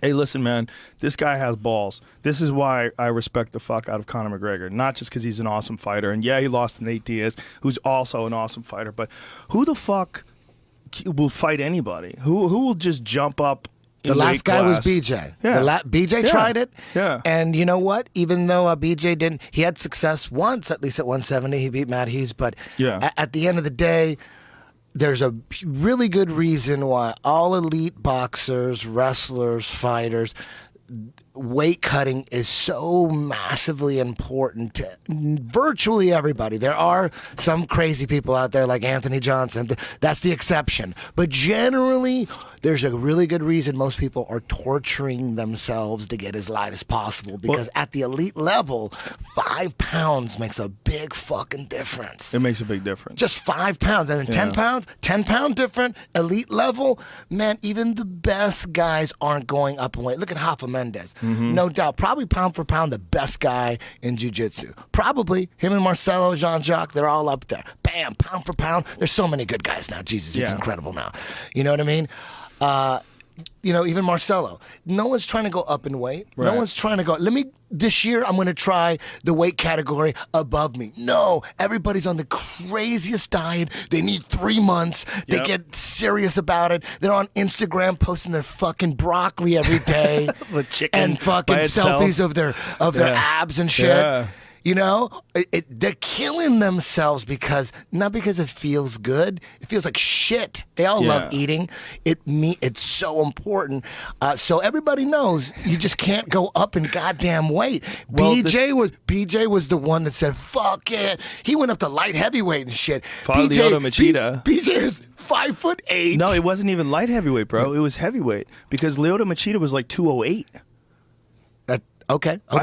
Hey, listen, man, this guy has balls. This is why I respect the fuck out of Conor McGregor. Not just because he's an awesome fighter. And yeah, he lost to Nate Diaz, who's also an awesome fighter. But who the fuck will fight anybody? Who will just jump up? The last guy was BJ. Yeah. BJ tried it. Yeah. And you know what? Even though BJ didn't, he had success once, at least at 170. He beat Matt Hughes. But at the end of the day, there's a really good reason why all elite boxers, wrestlers, fighters, weight cutting is so massively important to virtually everybody. There are some crazy people out there like Anthony Johnson. That's the exception. But generally, there's a really good reason most people are torturing themselves to get as light as possible, because at the elite level, 5 pounds makes a big fucking difference. It makes a big difference. Just 5 pounds. And then 10 pounds, 10-pound different, elite level. Man, even the best guys aren't going up in weight. Look at Rafa Mendes. No doubt. Probably pound for pound the best guy in jiu-jitsu. Probably. Him and Marcelo, Jean-Jacques, they're all up there. Bam, pound for pound. There's so many good guys now. Jesus, it's incredible now. You know what I mean? You know, even Marcelo. No one's trying to go up in weight. Right. No one's trying to go, this year I'm going to try the weight category above me. No, everybody's on the craziest diet. They need 3 months. They get serious about it. They're on Instagram posting their fucking broccoli every day. The chicken and fucking selfies of their abs and shit. Yeah. You know, they're killing themselves not because it feels good. It feels like shit. They all love eating. It's so important. So everybody knows you just can't go up in goddamn weight. Well, BJ was the one that said, fuck it. He went up to light heavyweight and shit. Lyoto Machida. BJ is 5'8". No, it wasn't even light heavyweight, bro. It was heavyweight, because Lyoto Machida was like 208. Okay. I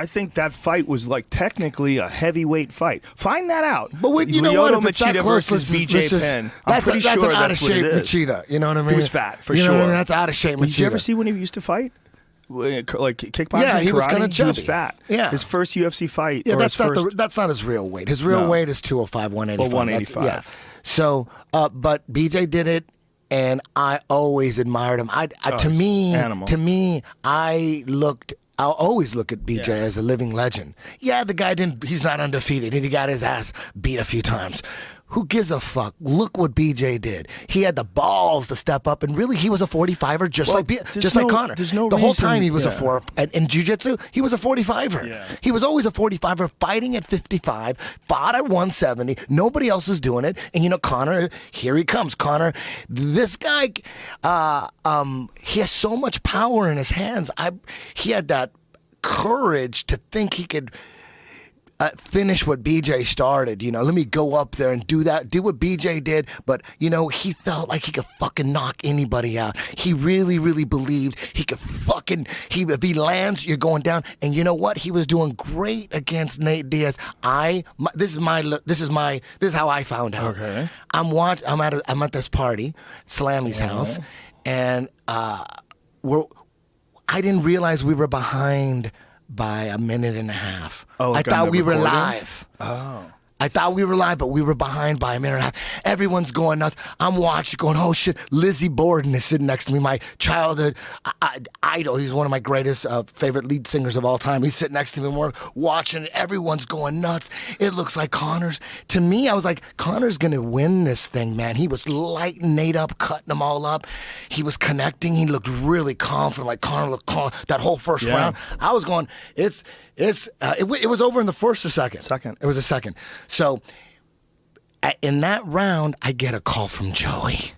think that fight was like technically a heavyweight fight. Find that out. But you know what? If it's that close, versus BJ Penn. That's an out of shape Machida. You know what I mean? He was fat for sure. You know what I mean? That's out of shape Machida. Did you ever see when he used to fight? Like kickboxing, yeah, he was karate, kind of chubby. He was fat. Yeah, his first UFC fight. Yeah, that's not his real weight. His real weight is 205, 185. Well, 185. Yeah. So, but BJ did it, and I always admired him. To me, I'll always look at BJ as a living legend. Yeah, the guy he's not undefeated, and he got his ass beat a few times. Who gives a fuck? Look what BJ did. He had the balls to step up, and really, he was a 45er, just like Conor. There's no the whole reason, time he was a 4. In jiu-jitsu, he was a 45er. Yeah. He was always a 45er, fighting at 55, fought at 170. Nobody else was doing it. And you know, Conor, here he comes. Conor, this guy, he has so much power in his hands. He had that courage to think he could finish what BJ started. You know, let me go up there and do what BJ did. But, you know, he felt like he could fucking knock anybody out. He really, really believed he could if he lands, you're going down. And you know what? He was doing great against Nate Diaz. This is how I found out. Okay. I'm at this party, Slammy's house, and I didn't realize we were behind by a minute and a half. I thought we were live. Oh. I thought we were live, but we were behind by a minute and a half. Everyone's going nuts. I'm watching, going, oh shit. Lizzie Borden is sitting next to me, my childhood idol. He's one of my greatest favorite lead singers of all time. He's sitting next to me and we're watching. Everyone's going nuts. It looks like Conor's. To me, I was like, Conor's going to win this thing, man. He was lighting Nate up, cutting them all up. He was connecting. He looked really confident, like Conor looked confident that whole first round. I was going, it was over in the first or second? Second. It was a second. So, in that round, I get a call from Joey.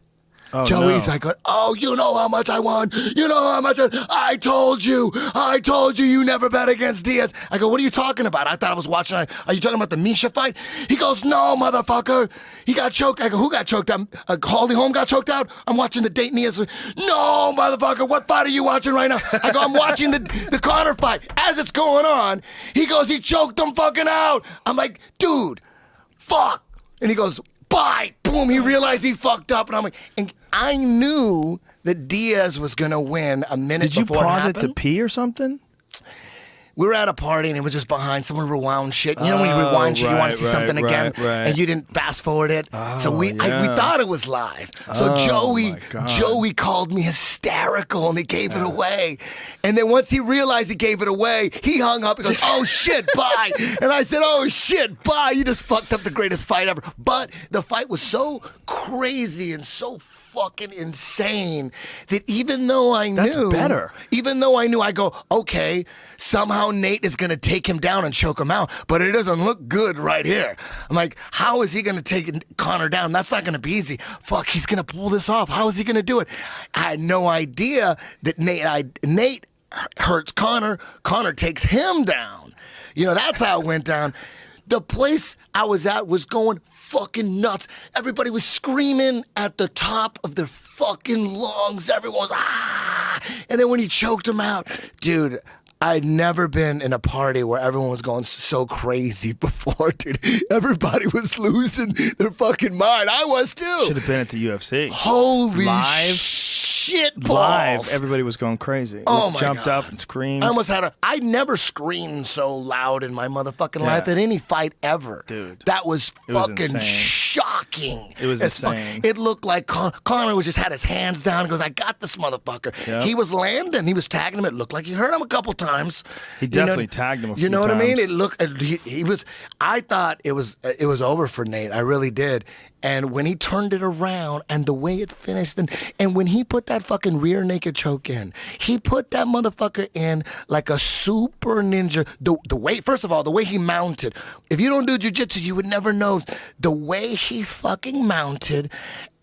Oh, Joey's like, oh, you know how much I won. You know how much I told you. You never bet against Diaz. I go, what are you talking about? I thought I was watching. Are you talking about the Misha fight? He goes, no, motherfucker. He got choked. I go, who got choked out? Holly Holm got choked out? I'm watching the Dayton Diaz. No, motherfucker. What fight are you watching right now? I go, I'm watching the Conor fight. As it's going on, he goes, he choked him fucking out. I'm like, dude, fuck. And he goes, bye. Boom. He realized he fucked up. And I'm like, and I knew that Diaz was going to win a minute before it happened. Did you pause it to pee or something? we were at a party and it was just behind someone rewound shit. You know when you rewind shit, you want to see something again, and you didn't fast forward it. So we thought it was live. So Joey called me hysterical and he gave it away. And then once he realized he gave it away, he hung up and goes, "Oh shit, bye." And I said, "Oh shit, bye. You just fucked up the greatest fight ever." But the fight was so crazy and so fucking insane that even though I knew, I go, okay, somehow Nate is going to take him down and choke him out, but it doesn't look good right here. I'm like, how is he going to take Conor down? That's not going to be easy. Fuck, he's going to pull this off. How is he going to do it? I had no idea that Nate hurts Conor. Conor takes him down. You know, that's how it went down. The place I was at was going fucking nuts. Everybody was screaming at the top of their fucking lungs. Everyone was, ah! And then when he choked him out, dude, I'd never been in a party where everyone was going so crazy before, dude. Everybody was losing their fucking mind. I was too. Should have been at the UFC. Holy live shit balls. Live, everybody was going crazy. Oh my jumped God. up and screamed. I almost had I never screamed so loud in my motherfucking life at any fight ever. Dude. That was fucking insane. shocking. It was insane. It looked like Conor was just had his hands down and goes, "I got this motherfucker." Yep. He was landing. He was tagging him. It looked like he hurt him a couple times. He definitely tagged him a few You know what I mean? times. It looked. He was. I thought it was over for Nate. I really did. And when he turned it around and the way it finished, and when he put that fucking rear naked choke in, he put that motherfucker in like a super ninja. The way, first of all, the way he mounted. If you don't do jiu-jitsu, you would never know the way he fucking mounted.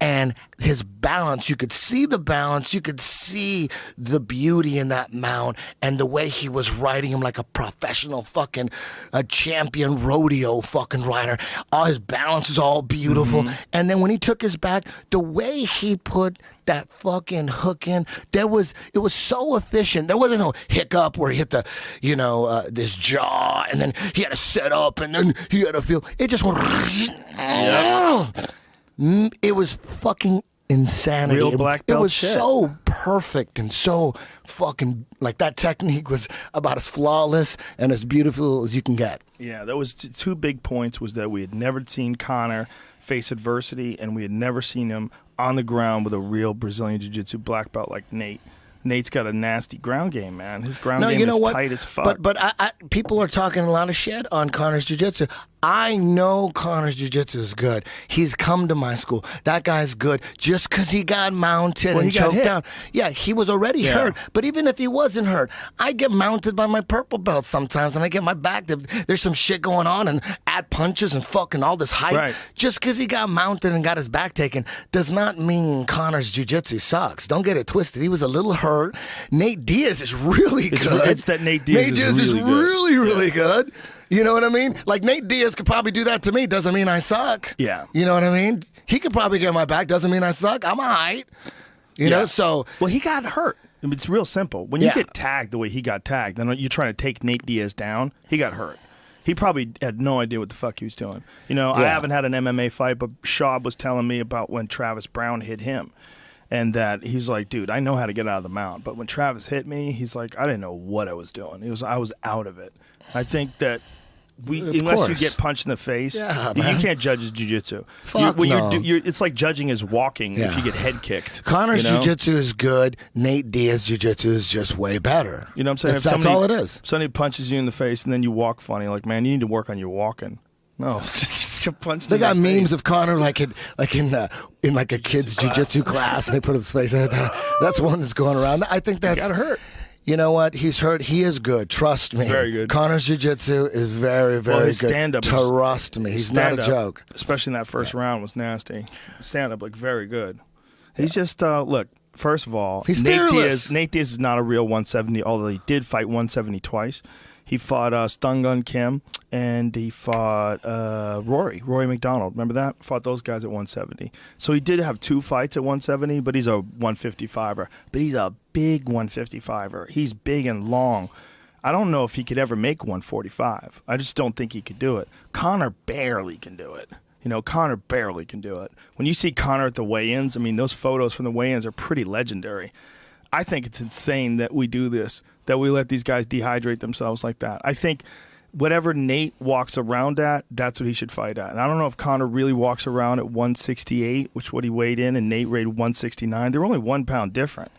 And his balance, you could see the balance, you could see the beauty in that mount, and the way he was riding him like a professional fucking champion rodeo fucking rider. All his balance is all beautiful. And then when he took his back, the way he put that fucking hook in, it was so efficient. There wasn't no hiccup where he hit the, this jaw, and then he had to set up, and then he had to feel, it just went, it was fucking insanity. Real black belt It was shit. so perfect and so fucking, like, that technique was about as flawless and as beautiful as you can get. Yeah, that was two big points, was that we had never seen Conor face adversity, and we had never seen him on the ground with a real Brazilian Jiu-Jitsu black belt like Nate. Nate's got a nasty ground game, man. His ground game is tight as fuck. But people are talking a lot of shit on Conor's jiu-jitsu. I know Conor's jiu-jitsu is good. He's come to my school. That guy's good. Just because he got mounted and choked down. Yeah, he was already hurt. But even if he wasn't hurt, I get mounted by my purple belt sometimes, and I get my back. There's some shit going on, and add punches and fucking all this hype. Right. Just because he got mounted and got his back taken does not mean Conor's jiu-jitsu sucks. Don't get it twisted. He was a little hurt. Nate Diaz is really good. It's that Nate Diaz is really good. You know what I mean? Like, Nate Diaz could probably do that to me. Doesn't mean I suck. Yeah. You know what I mean? He could probably get my back. Doesn't mean I suck. I'm all right. You know, so. Well, he got hurt. I mean, it's real simple. When you get tagged the way he got tagged, then you're trying to take Nate Diaz down, he got hurt. He probably had no idea what the fuck he was doing. You know, I haven't had an MMA fight, but Shab was telling me about when Travis Brown hit him. And that he's like, dude, I know how to get out of the mount. But when Travis hit me, he's like, I didn't know what I was doing. I was out of it. I think that unless you get punched in the face, you can't judge his jiu-jitsu. Fuck no. It's like judging his walking if you get head kicked. Conor's jiu-jitsu is good. Nate Diaz's jiu-jitsu is just way better. You know what I'm saying? That's all it is. If somebody punches you in the face and then you walk funny, like, man, you need to work on your walking. No, just get punched. They got memes face. of Conor like in like a kid's jiu-jitsu class, and they put his face in it. That's one that's going around. I think that's got hurt. You know what? He's hurt. He is good. Trust me. Very good. Conor's jiu-jitsu is very, very his good. Stand-up Trust me. He's not a joke. Especially in that first round was nasty. Stand-up, like, very good. He's just, look, first of all, he's Nate fearless. Diaz is not a real 170, although he did fight 170 twice. He fought Stungun Kim, and he fought Rory McDonald. Remember that? Fought those guys at 170. So he did have two fights at 170, but he's a 155er. But he's a big 155er. He's big and long. I don't know if he could ever make 145. I just don't think he could do it. Conor barely can do it. You know, Conor barely can do it. When you see Conor at the weigh-ins, I mean, those photos from the weigh-ins are pretty legendary. I think it's insane that we do this, that we let these guys dehydrate themselves like that. I think whatever Nate walks around at, that's what he should fight at. And I don't know if Conor really walks around at 168, which is what he weighed in, and Nate weighed 169. They're only 1 pound different.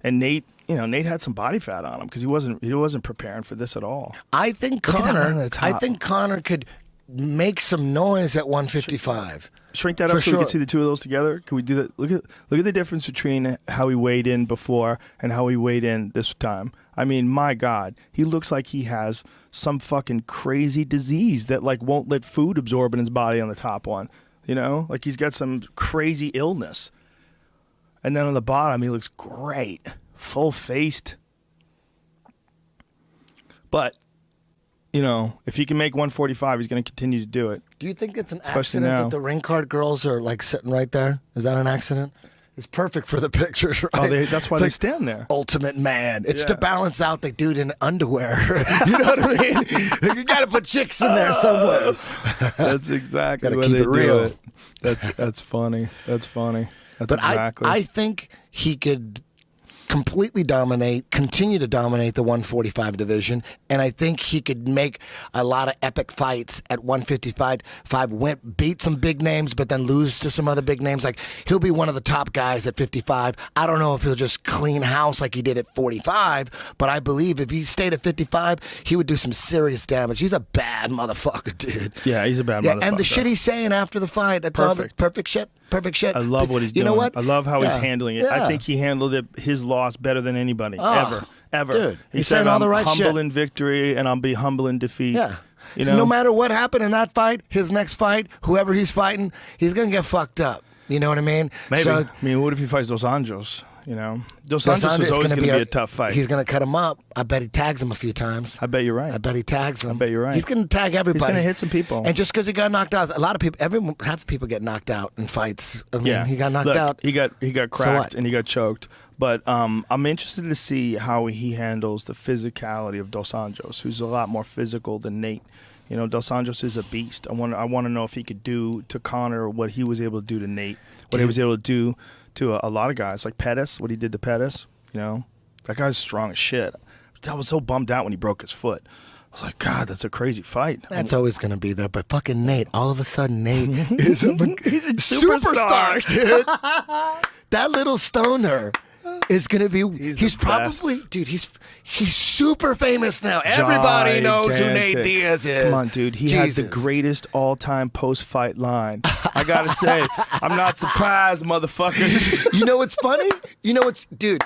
And Nate, Nate had some body fat on him because he wasn't preparing for this at all. I think Conor could make some noise at 155. Shrink that up so we can see the two of those together. Can we do that? Look at the difference between how he weighed in before and how he weighed in this time. I mean, my God, he looks like he has some fucking crazy disease that like won't let food absorb in his body on the top one. Like he's got some crazy illness. And then on the bottom, he looks great, full-faced. But if he can make 145, he's going to continue to do it. Do you think it's an accident that the ring card girls are like sitting right there? Is that an accident? It's perfect for the pictures, right? Oh, that's why they stand there. Ultimate man. It's to balance out the dude in underwear. You know what I mean? You got to put chicks in there somewhere. That's exactly why they do it. That's funny. That's funny. That's exactly. I think he could completely continue to dominate the 145 division, and I think he could make a lot of epic fights at 155, beat some big names, but then lose to some other big names. Like, he'll be one of the top guys at 55. I don't know if he'll just clean house like he did at 45, but I believe if he stayed at 55, he would do some serious damage. He's a bad motherfucker, dude. Yeah, he's a bad motherfucker. And the shit he's saying after the fight, that's all the perfect shit. Perfect shit. I love what he's doing. You know what? I love how he's handling it. I think he handled his loss better than anybody ever. Dude, he said, all the right humble shit. in victory, and I'll be humble in defeat. Yeah. No matter what happened in that fight, his next fight, whoever he's fighting, he's gonna get fucked up. You know what I mean? Maybe. So, what if he fights Dos Anjos? Dos Anjos was always going to be a tough fight. He's going to cut him up. I bet he tags him a few times. I bet you're right. I bet he tags him. I bet you're right. He's going to tag everybody. He's going to hit some people. And just because he got knocked out, a lot of people, half the people get knocked out in fights. I mean, he got knocked out. He got cracked and he got choked. But I'm interested to see how he handles the physicality of Dos Anjos, who's a lot more physical than Nate. Dos Anjos is a beast. I want to know if he could do to Conor what he was able to do to Nate, what he was able to do to a lot of guys, like Pettis, what he did to Pettis. That guy's strong as shit. I was so bummed out when he broke his foot. I was like, God, that's a crazy fight. That's always going to be there. But fucking Nate, all of a sudden, Nate is a superstar, dude. That little stoner is going to be. He's probably, best. Dude. He's super famous now. Everybody knows who Nate Diaz is. Come on, dude. He had the greatest all-time post-fight line. I gotta say, I'm not surprised, motherfuckers. You know what's funny? Dude.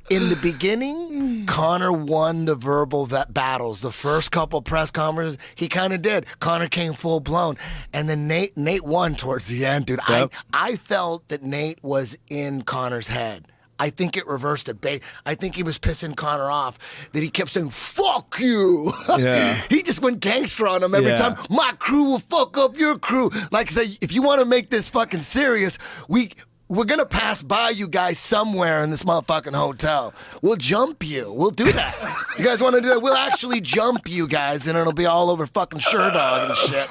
In the beginning, Conor won the verbal battles. The first couple press conferences, he kind of did. Conor came full blown, and then Nate won towards the end, dude. Yep. I felt that Nate was in Conor's head. I think it reversed it. I think he was pissing Conor off that he kept saying, fuck you. Yeah. He just went gangster on him every time. My crew will fuck up your crew. Like, say, if you want to make this fucking serious, we're going to pass by you guys somewhere in this motherfucking hotel. We'll jump you. We'll do that. You guys want to do that? We'll actually jump you guys, and it'll be all over fucking Sherdog and shit.